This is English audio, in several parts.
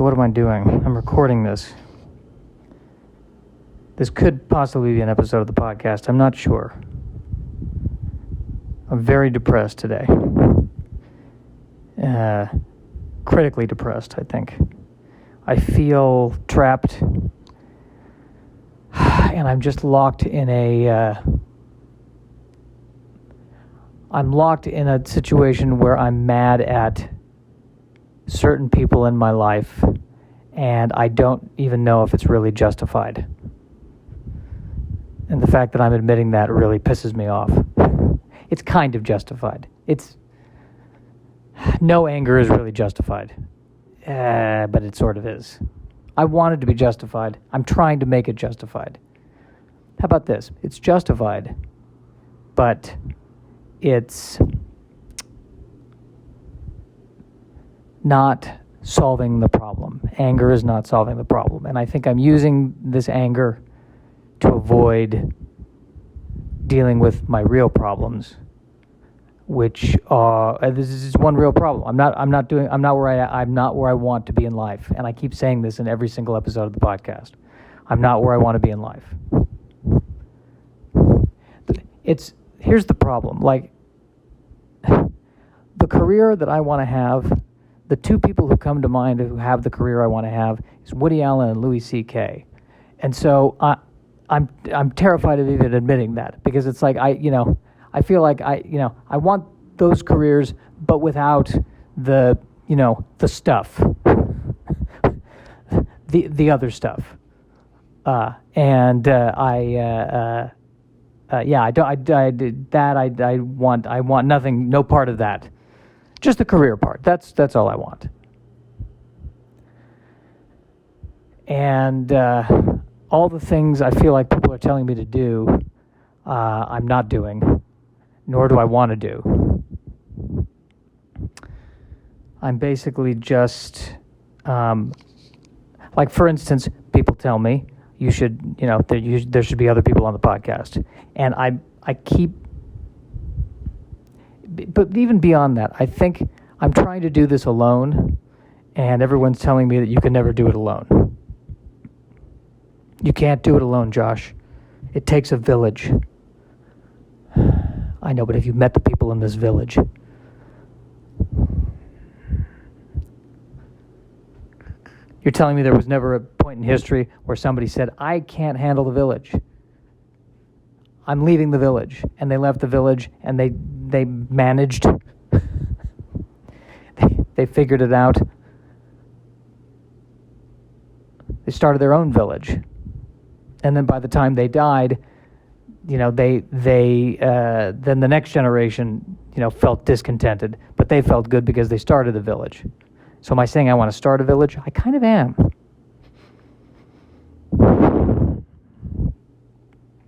So what am I doing? I'm recording this. This could possibly be an episode of the podcast. I'm not sure. I'm very depressed today. Critically depressed, I think. I feel trapped. And I'm just locked in I'm locked in a situation where I'm mad at certain people in my life, and I don't even know if it's really justified. And the fact that I'm admitting that really pisses me off. It's kind of justified. No anger is really justified, but it sort of is. I want it to be justified. I'm trying to make it justified. How about this? It's justified, but it's not solving the problem. Anger is not solving the problem. And I think I'm using this anger to avoid dealing with my real problems, which this is one real problem. I'm not where I want to be in life. And I keep saying this in every single episode of the podcast. I'm not where I want to be in life. Here's the problem. Like, the career that I want to have, the two people who come to mind who have the career I want to have is Woody Allen and Louis C.K. And so I'm terrified of even admitting that, because it's like I feel like I want those careers, but without the stuff, the other stuff, I want nothing, no part of that. Just the career part. That's all I want. And all the things I feel like people are telling me to do, I'm not doing, nor do I want to do. I'm basically just, like, for instance, people tell me you should, there should be other people on the podcast, and I keep. But even beyond that, I think I'm trying to do this alone, and everyone's telling me that you can never do it alone. You can't do it alone, Josh. It takes a village. I know, but have you met the people in this village? You're telling me there was never a point in history where somebody said, I can't handle the village. I'm leaving the village. And they left the village, and they managed. They figured it out. They started their own village. And then by the time they died, then the next generation, felt discontented, but they felt good because they started the village. So am I saying I want to start a village? I kind of am.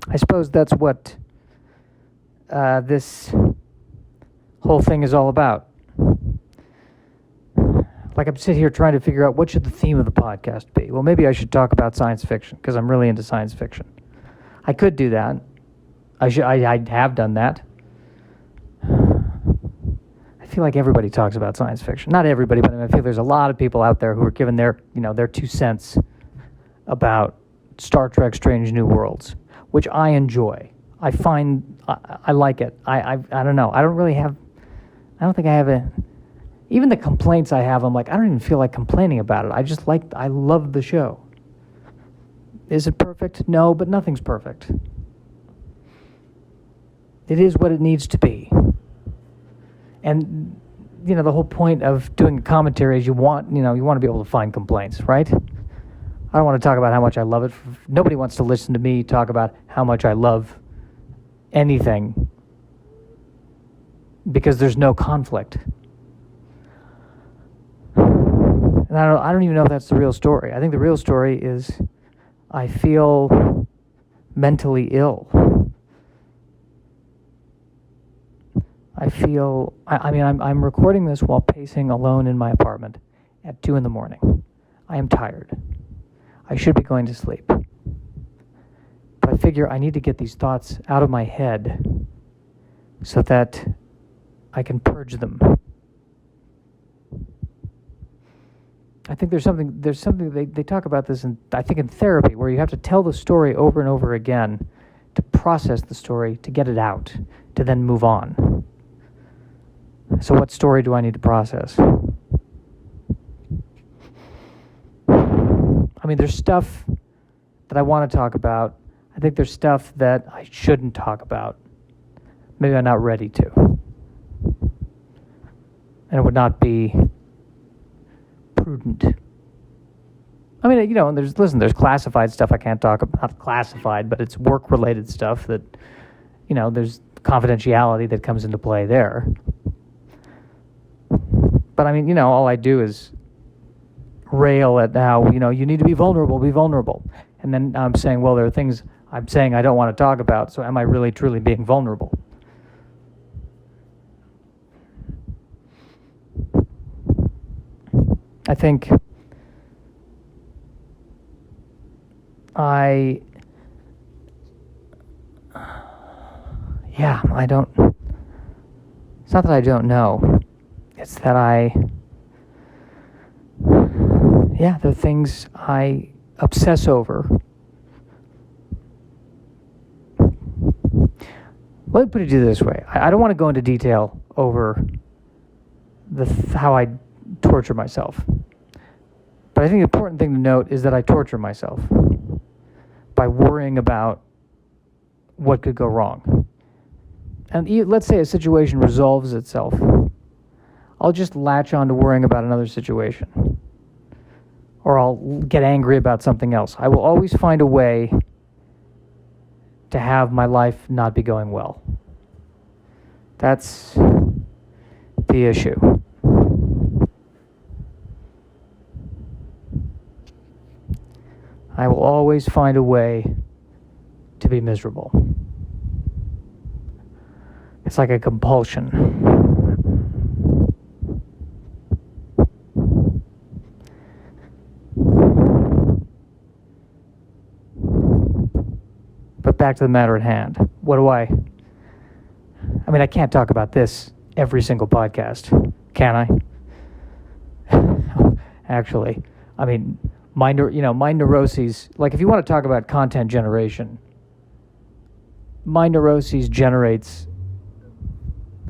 I suppose that's what this whole thing is all about. Like, I'm sitting here trying to figure out what should the theme of the podcast be. Well, maybe I should talk about science fiction, because I'm really into science fiction. I could do that. I have done that. I feel like everybody talks about science fiction. Not everybody, but I feel there's a lot of people out there who are giving their 2 cents about Star Trek: Strange New Worlds, which I enjoy. I find I like it. I don't know. I don't think I have a. Even the complaints I have, I'm like, I don't even feel like complaining about it. I love the show. Is it perfect? No, but nothing's perfect. It is what it needs to be. And, the whole point of doing a commentary is you want to be able to find complaints, right? I don't want to talk about how much I love it. Nobody wants to listen to me talk about how much I love anything, because there's no conflict. And I don't even know if that's the real story. I think the real story is I feel mentally ill. I'm recording this while pacing alone in my apartment at 2 a.m. I am tired. I should be going to sleep. But I figure I need to get these thoughts out of my head so that I can purge them. I think there's something they talk about this in therapy, where you have to tell the story over and over again to process the story, to get it out, to then move on. So what story do I need to process? I mean, there's stuff that I want to talk about. I think there's stuff that I shouldn't talk about. Maybe I'm not ready to. And it would not be prudent. I mean, and there's classified stuff I can't talk about. Not classified, but it's work-related stuff that, there's confidentiality that comes into play there. But I mean, all I do is rail at how, you need to be vulnerable. And then I'm saying, well, there are things I'm saying I don't want to talk about, so am I really truly being vulnerable? I think I don't, it's not that I don't know, it's that there are things I obsess over. Let me put it this way. I don't want to go into detail over how I torture myself. But I think the important thing to note is that I torture myself by worrying about what could go wrong. And let's say a situation resolves itself. I'll just latch on to worrying about another situation. Or I'll get angry about something else. I will always find a way to have my life not be going well. That's the issue. I will always find a way to be miserable. It's like a compulsion. But back to the matter at hand. I mean, I can't talk about this every single podcast, can I? Actually, I mean, my neuroses, like if you want to talk about content generation, my neuroses generates,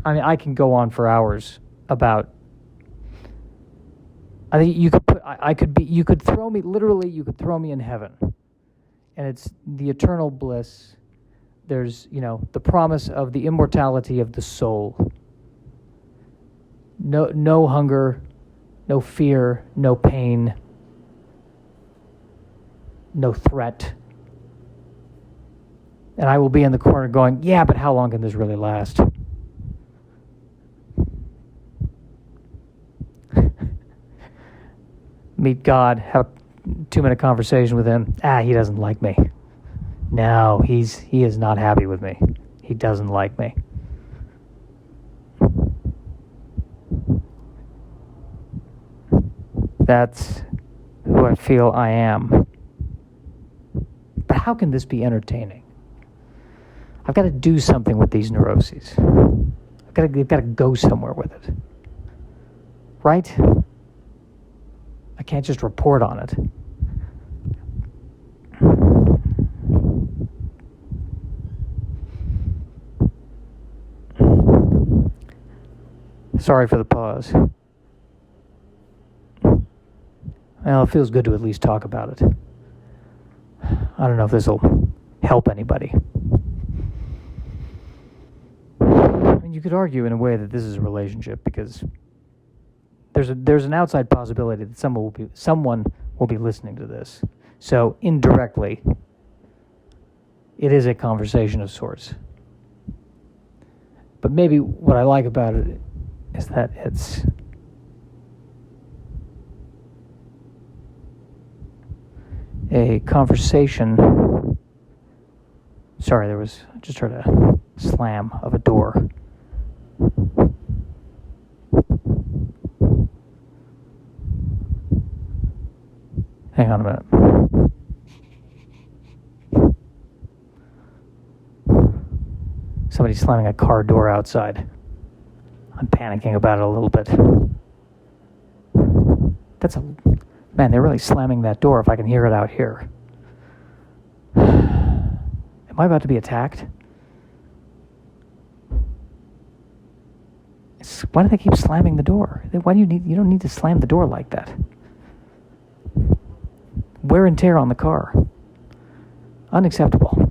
I mean, I can go on for hours about, I think you could throw me in heaven, and it's the eternal bliss. There's, the promise of the immortality of the soul. No hunger, no fear, no pain, no threat. And I will be in the corner going, yeah, but how long can this really last? Meet God, have a 2-minute conversation with him. He doesn't like me. No, he is not happy with me. He doesn't like me. That's who I feel I am. But how can this be entertaining? I've got to do something with these neuroses. They've got to go somewhere with it. Right? I can't just report on it. Sorry for the pause. Well, it feels good to at least talk about it. I don't know if this will help anybody. I mean, you could argue in a way that this is a relationship, because there's an outside possibility that someone will be listening to this. So indirectly, it is a conversation of sorts. But maybe what I like about it is that it's a conversation. Sorry, I just heard a slam of a door. Hang on a minute. Somebody's slamming a car door outside. I'm panicking about it a little bit. Man, they're really slamming that door if I can hear it out here. Am I about to be attacked? Why do they keep slamming the door? Why do you don't need to slam the door like that. Wear and tear on the car. Unacceptable.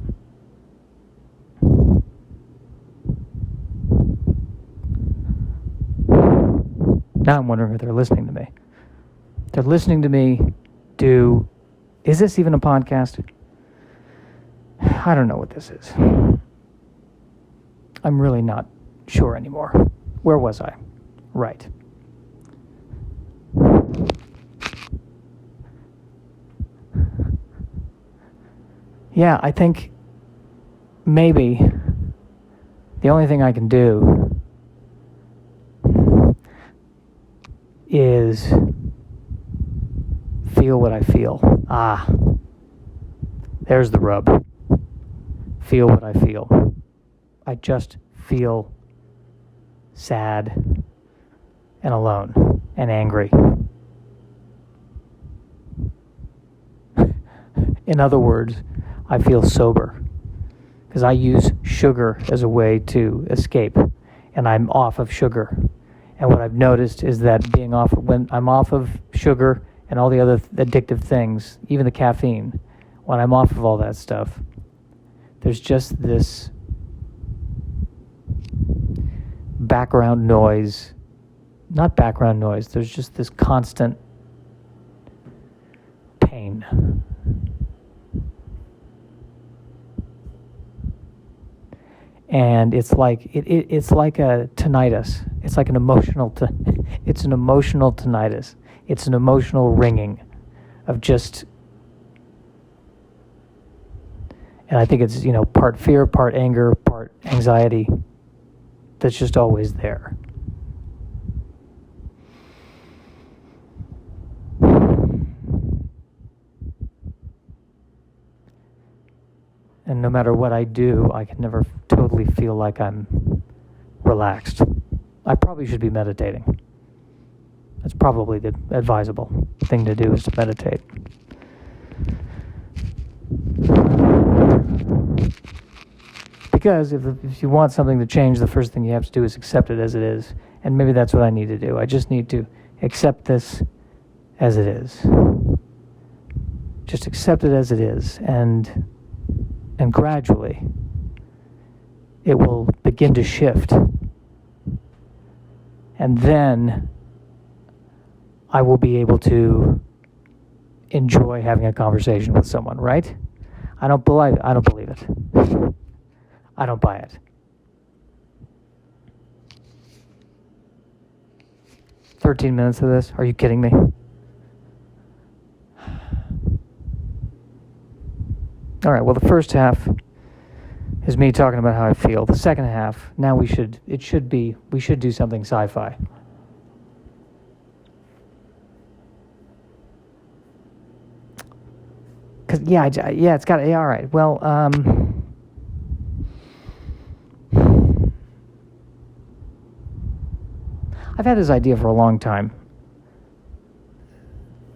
Now I'm wondering if they're listening to me. They're listening to me is this even a podcast? I don't know what this is. I'm really not sure anymore. Where was I? Right. Yeah, I think maybe the only thing I can do is feel what I feel. There's the rub. Feel what I feel. I just feel sad and alone and angry. In other words, I feel sober because I use sugar as a way to escape, and I'm off of sugar. And what I've noticed is that when I'm off of sugar and all the other addictive things, even the caffeine, when I'm off of all that stuff, there's just this background noise. Not background noise, there's just this constant pain. And it's like it's like a tinnitus. It's like an emotional it's an emotional tinnitus. It's an emotional ringing of just, and I think it's, part fear, part anger, part anxiety that's just always there. And no matter what I do, I can never totally feel like I'm relaxed. I probably should be meditating. That's probably the advisable thing to do, is to meditate. Because if you want something to change, the first thing you have to do is accept it as it is. And maybe that's what I need to do. I just need to accept this as it is. Just accept it as it is. And gradually, it will begin to shift. And then I will be able to enjoy having a conversation with someone, right? I don't believe it. I don't buy it. "13 minutes of this? Are you kidding me?" All right, well, the first half is me talking about how I feel. The second half, now we should do something sci-fi. Because, it's got, all right, well, I've had this idea for a long time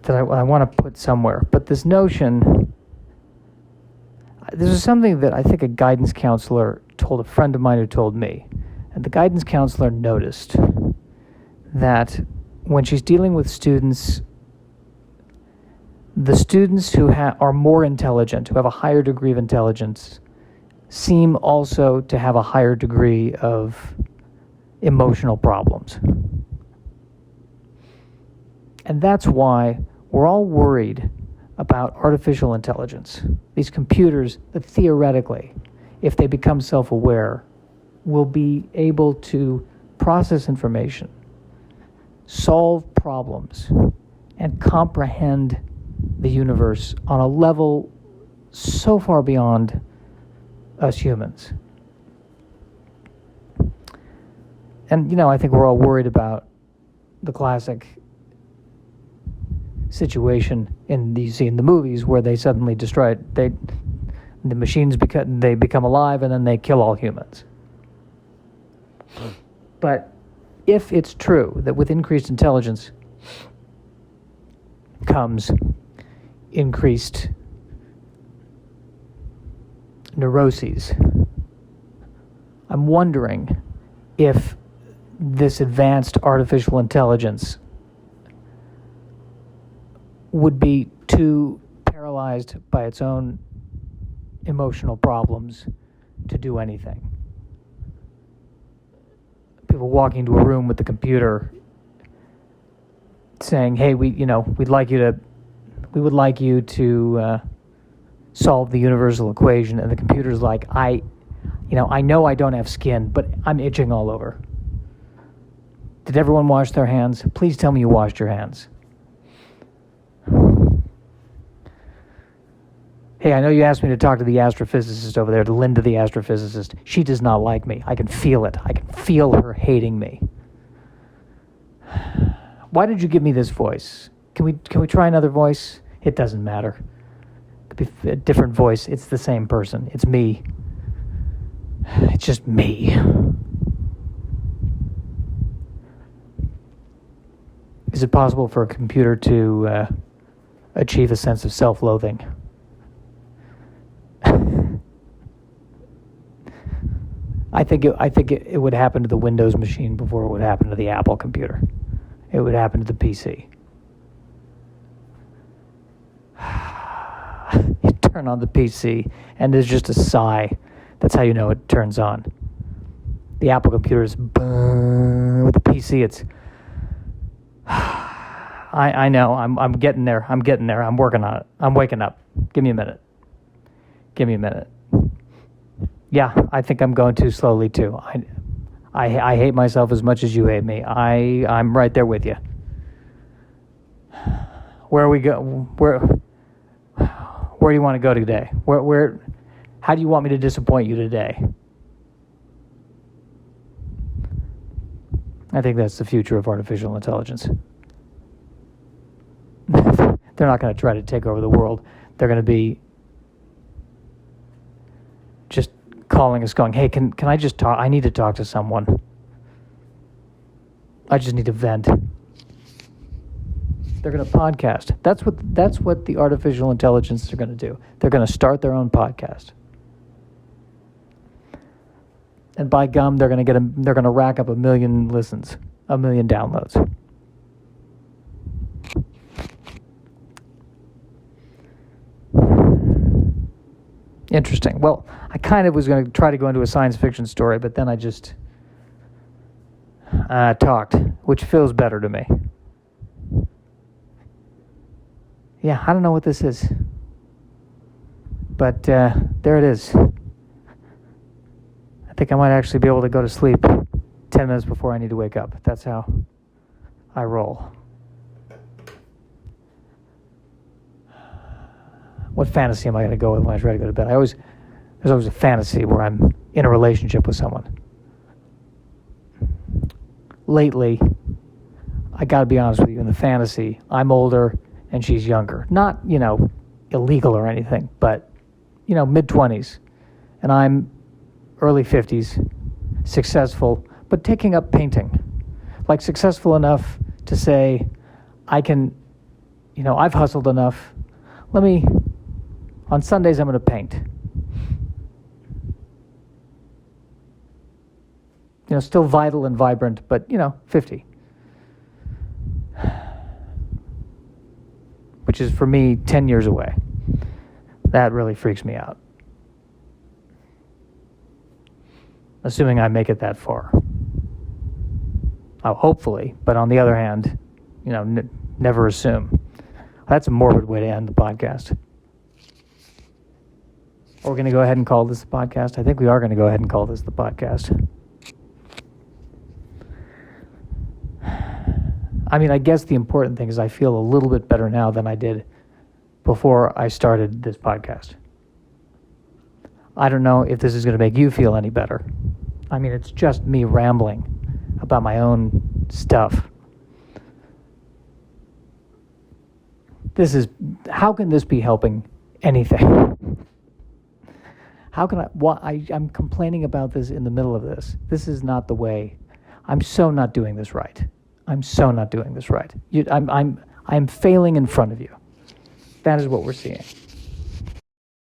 that I want to put somewhere, but this notion, this is something that I think a guidance counselor told a friend of mine who told me. And the guidance counselor noticed that when she's dealing with students, the students who are more intelligent, who have a higher degree of intelligence, seem also to have a higher degree of emotional problems. And that's why we're all worried about artificial intelligence. These computers that theoretically, if they become self-aware, will be able to process information, solve problems, and comprehend the universe on a level so far beyond us humans. And, I think we're all worried about the classic situation you see in the movies where they suddenly destroy it. The machines become alive and then they kill all humans. But if it's true that with increased intelligence, comes increased neuroses. I'm wondering if this advanced artificial intelligence would be too paralyzed by its own emotional problems to do anything. People walking into a room with the computer saying, "Hey, we would like you to solve the universal equation," and the computer's like, I know I don't have skin, but I'm itching all over. Did everyone wash their hands? Please tell me you washed your hands. Hey, I know you asked me to talk to the astrophysicist over there, to Linda the astrophysicist. She does not like me. I can feel it. I can feel her hating me. Why did you give me this voice? Can we try another voice? It doesn't matter. It could be a different voice. It's the same person. It's me. It's just me. Is it possible for a computer to achieve a sense of self-loathing? I think it would happen to the Windows machine before it would happen to the Apple computer. It would happen to the PC. You turn on the PC and there's just a sigh. That's how you know it turns on. The Apple computer is with the PC. It's I know. I'm getting there. I'm working on it. I'm waking up. Give me a minute. Yeah, I think I'm going too slowly too. I hate myself as much as you hate me. I'm right there with you. Where are we go? Where do you want to go today? Where? How do you want me to disappoint you today? I think that's the future of artificial intelligence. They're not going to try to take over the world. They're going to be just calling us going, "Hey, can I just talk? I need to talk to someone. I just need to vent." They're going to podcast. That's what the artificial intelligence are going to do. They're going to start their own podcast. And by gum, they're going to rack up 1 million listens, 1 million downloads. Interesting. Well, I kind of was going to try to go into a science fiction story, but then I just talked, which feels better to me. Yeah, I don't know what this is, but there it is. I think I might actually be able to go to sleep 10 minutes before I need to wake up. That's how I roll. What fantasy am I going to go with when I try to go to bed? There's always a fantasy where I'm in a relationship with someone. Lately, I got to be honest with you, in the fantasy, I'm older and she's younger. Not, illegal or anything, but, mid-20s. And I'm early 50s, successful, but taking up painting. Like successful enough to say, I can, I've hustled enough. On Sundays I'm going to paint. Still vital and vibrant, but, 50. Which is, for me, 10 years away. That really freaks me out. Assuming I make it that far. Oh, hopefully, but on the other hand, never assume. That's a morbid way to end the podcast. We're going to go ahead and call this the podcast. I think we are going to go ahead and call this the podcast. I guess the important thing is I feel a little bit better now than I did before I started this podcast. I don't know if this is going to make you feel any better. It's just me rambling about my own stuff. How can this be helping anything? How can I'm complaining about this in the middle of this. This is not the way. I'm so not doing this right. I am failing in front of you. That is what we're seeing.